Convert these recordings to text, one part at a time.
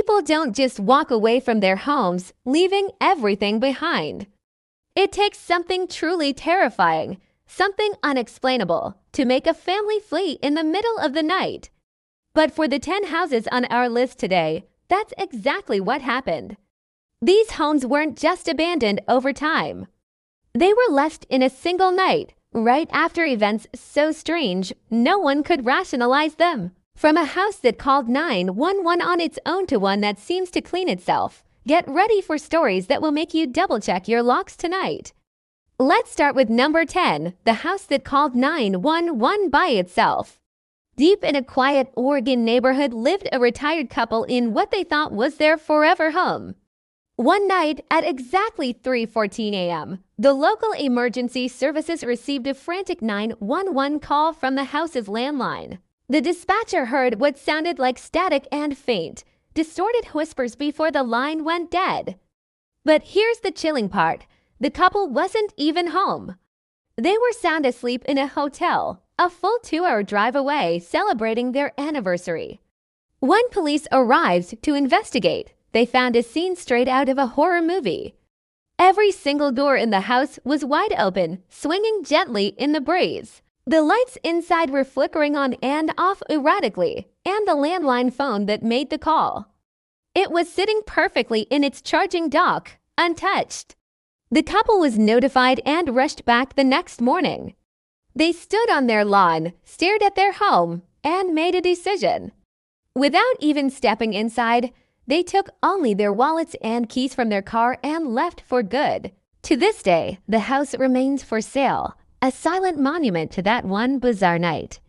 People don't just walk away from their homes, leaving everything behind. It takes something truly terrifying, something unexplainable, to make a family flee in the middle of the night. But for the 10 houses on our list today, that's exactly what happened. These homes weren't just abandoned over time. They were left in a single night, right after events so strange no one could rationalize them. From a house that called 911 on its own to one that seems to clean itself, get ready for stories that will make you double-check your locks tonight. Let's start with number 10, the house that called 911 by itself. Deep in a quiet Oregon neighborhood lived a retired couple in what they thought was their forever home. One night at exactly 3:14 a.m., the local emergency services received a frantic 911 call from the house's landline. The dispatcher heard what sounded like static and faint, distorted whispers before the line went dead. But here's the chilling part. The couple wasn't even home. They were sound asleep in a hotel, a full 2-hour drive away, celebrating their anniversary. When police arrived to investigate, they found a scene straight out of a horror movie. Every single door in the house was wide open, swinging gently in the breeze. The lights inside were flickering on and off erratically, and the landline phone that made the call. It was sitting perfectly in its charging dock, untouched. The couple was notified and rushed back the next morning. They stood on their lawn, stared at their home, and made a decision. Without even stepping inside, they took only their wallets and keys from their car and left for good. To this day, the house remains for sale, a silent monument to that one bizarre night.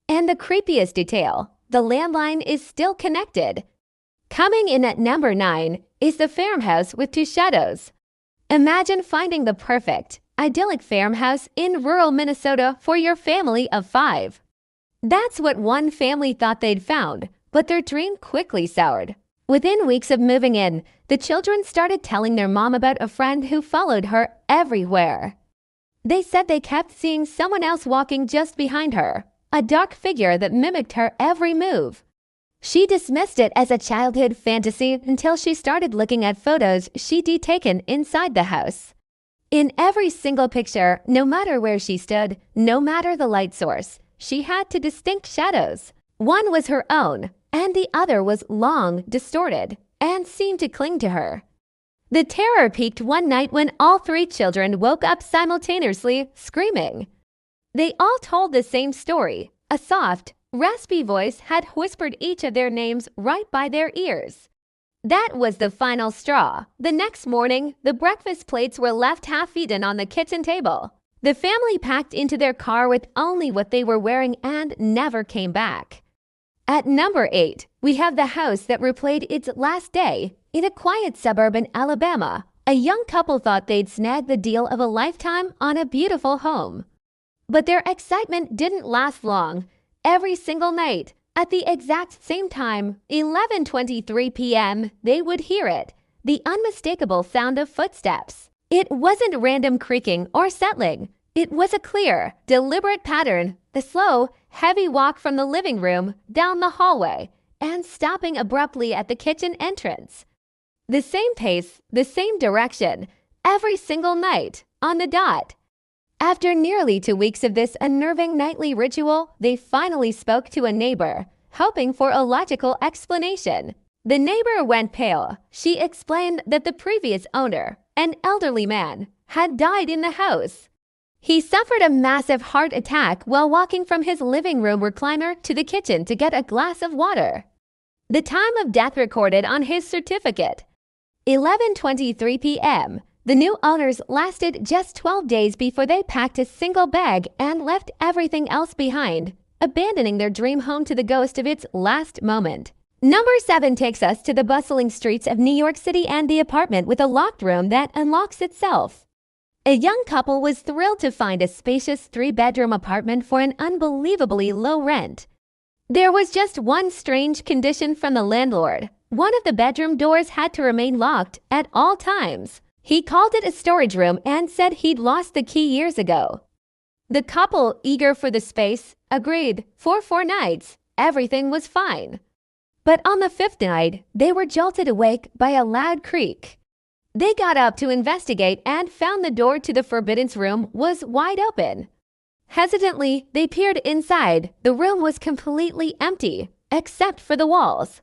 And the creepiest detail, the landline is still connected. Coming in at number 9 is the farmhouse with 2 shadows. Imagine finding the perfect, idyllic farmhouse in rural Minnesota for your family of 5. That's what one family thought they'd found, but their dream quickly soured. Within weeks of moving in, the children started telling their mom about a friend who followed her everywhere. They said they kept seeing someone else walking just behind her, a dark figure that mimicked her every move. She dismissed it as a childhood fantasy until she started looking at photos she'd taken inside the house. In every single picture, no matter where she stood, no matter the light source, she had 2 distinct shadows. One was her own, and the other was long, distorted, and seemed to cling to her. The terror peaked one night when all 3 children woke up simultaneously, screaming. They all told the same story. A soft, raspy voice had whispered each of their names right by their ears. That was the final straw. The next morning, the breakfast plates were left half-eaten on the kitchen table. The family packed into their car with only what they were wearing and never came back. At number 8, we have the house that replayed its last day. In a quiet suburb in Alabama, a young couple thought they'd snagged the deal of a lifetime on a beautiful home. But their excitement didn't last long. Every single night, at the exact same time, 11:23 p.m., they would hear it, the unmistakable sound of footsteps. It wasn't random creaking or settling. It was a clear, deliberate pattern, the slow, heavy walk from the living room down the hallway and stopping abruptly at the kitchen entrance. The same pace, the same direction, every single night, on the dot. After nearly 2 weeks of this unnerving nightly ritual, they finally spoke to a neighbor, hoping for a logical explanation. The neighbor went pale. She explained that the previous owner, an elderly man, had died in the house. He suffered a massive heart attack while walking from his living room recliner to the kitchen to get a glass of water. The time of death recorded on his certificate, 11:23 p.m. The new owners lasted just 12 days before they packed a single bag and left everything else behind, abandoning their dream home to the ghost of its last moment. Number 7 takes us to the bustling streets of New York City and the apartment with a locked room that unlocks itself. A young couple was thrilled to find a spacious 3-bedroom apartment for an unbelievably low rent. There was just one strange condition from the landlord. One of the bedroom doors had to remain locked at all times. He called it a storage room and said he'd lost the key years ago. The couple, eager for the space, agreed. For 4 nights, everything was fine. But on the fifth night, they were jolted awake by a loud creak. They got up to investigate and found the door to the forbidden room was wide open. Hesitantly, they peered inside. The room was completely empty, except for the walls.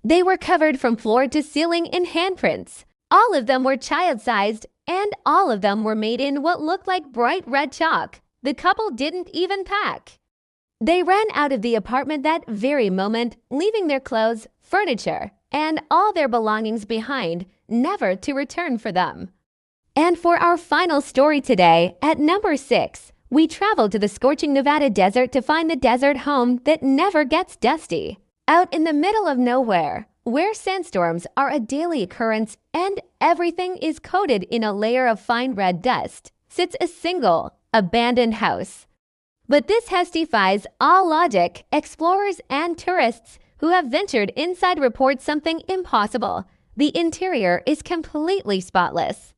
They were covered from floor to ceiling in handprints. All of them were child-sized, and all of them were made in what looked like bright red chalk. The couple didn't even pack. They ran out of the apartment that very moment, leaving their clothes, furniture, and all their belongings behind, never to return for them. And for our final story today, at number 6, we travel to the scorching Nevada desert to find the desert home that never gets dusty. Out in the middle of nowhere, where sandstorms are a daily occurrence and everything is coated in a layer of fine red dust, sits a single, abandoned house. But this house defies all logic. Explorers and tourists who have ventured inside report something impossible. The interior is completely spotless.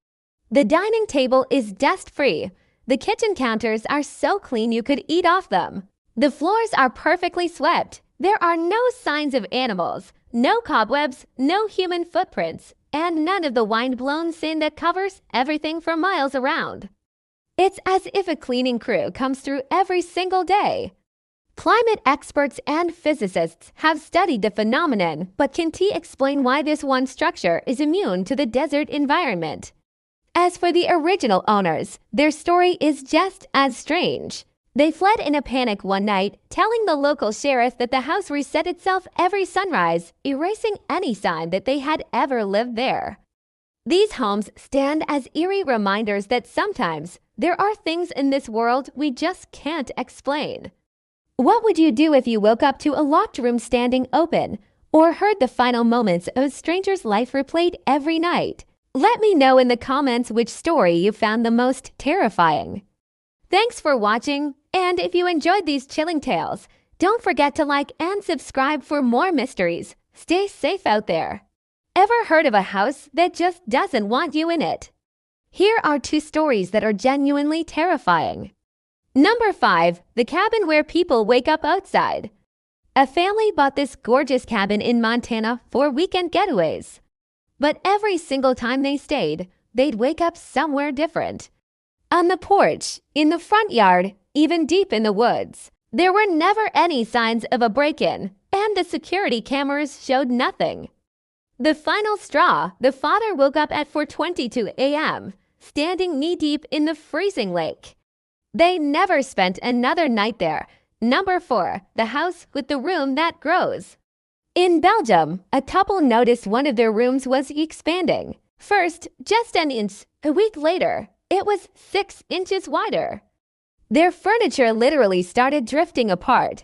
The dining table is dust-free. The kitchen counters are so clean you could eat off them. The floors are perfectly swept. There are no signs of animals, no cobwebs, no human footprints, and none of the wind-blown sand that covers everything for miles around. It's as if a cleaning crew comes through every single day. Climate experts and physicists have studied the phenomenon, but can't explain why this one structure is immune to the desert environment. As for the original owners, their story is just as strange. They fled in a panic one night, telling the local sheriff that the house reset itself every sunrise, erasing any sign that they had ever lived there. These homes stand as eerie reminders that sometimes there are things in this world we just can't explain. What would you do if you woke up to a locked room standing open, or heard the final moments of a stranger's life replayed every night? Let me know in the comments which story you found the most terrifying. Thanks for watching, and if you enjoyed these chilling tales, don't forget to like and subscribe for more mysteries. Stay safe out there. Ever heard of a house that just doesn't want you in it? Here are 2 stories that are genuinely terrifying. Number 5, the cabin where people wake up outside. A family bought this gorgeous cabin in Montana for weekend getaways. But every single time they stayed, they'd wake up somewhere different. On the porch, in the front yard, even deep in the woods. There were never any signs of a break-in, and the security cameras showed nothing. The final straw, the father woke up at 4:22 a.m., standing knee-deep in the freezing lake. They never spent another night there. Number 4, the house with the room that grows. In Belgium, a couple noticed one of their rooms was expanding. First, just an inch. A week later, it was 6 inches wider. Their furniture literally started drifting apart.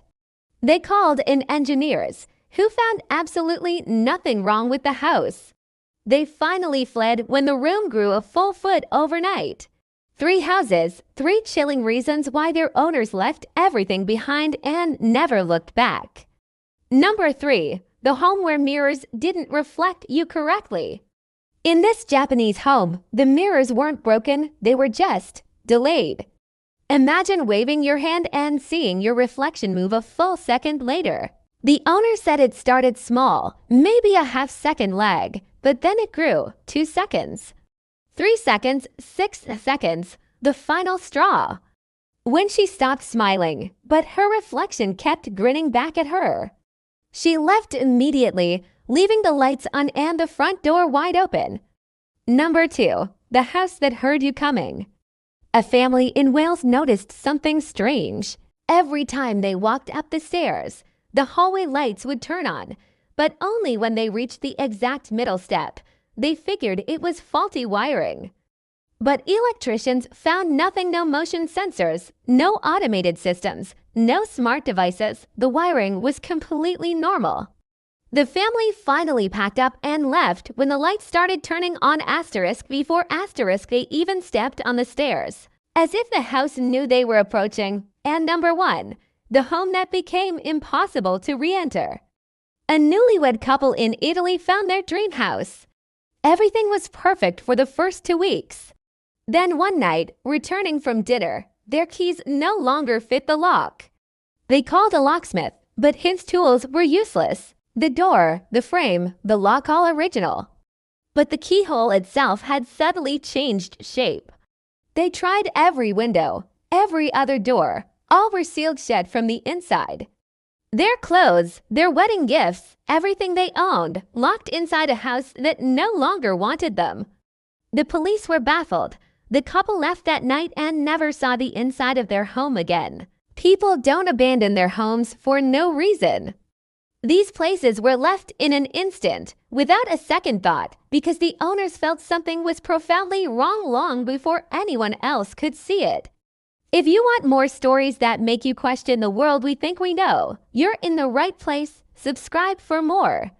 They called in engineers, who found absolutely nothing wrong with the house. They finally fled when the room grew a full foot overnight. 3 houses, 3 chilling reasons why their owners left everything behind and never looked back. Number 3, the home where mirrors didn't reflect you correctly. In this Japanese home, the mirrors weren't broken, they were just delayed. Imagine waving your hand and seeing your reflection move a full second later. The owner said it started small, maybe a half-second lag, but then it grew 2 seconds. 3 seconds, 6 seconds, the final straw. When she stopped smiling, but her reflection kept grinning back at her. She left immediately, leaving the lights on and the front door wide open. Number 2, the house that heard you coming. A family in Wales noticed something strange. Every time they walked up the stairs, the hallway lights would turn on, but only when they reached the exact middle step. They figured it was faulty wiring. But electricians found nothing, no motion sensors, no automated systems, no smart devices. The wiring was completely normal. The family finally packed up and left when the lights started turning on asterisk before asterisk they even stepped on the stairs, as if the house knew they were approaching. And number 1, the home that became impossible to re-enter. A newlywed couple in Italy found their dream house. Everything was perfect for the first 2 weeks. Then one night, returning from dinner, their keys no longer fit the lock. They called a locksmith, but his tools were useless. The door, the frame, the lock all original. But the keyhole itself had subtly changed shape. They tried every window, every other door. All were sealed shut from the inside. Their clothes, their wedding gifts, everything they owned, locked inside a house that no longer wanted them. The police were baffled. The couple left that night and never saw the inside of their home again. People don't abandon their homes for no reason. These places were left in an instant, without a second thought, because the owners felt something was profoundly wrong long before anyone else could see it. If you want more stories that make you question the world we think we know, you're in the right place. Subscribe for more.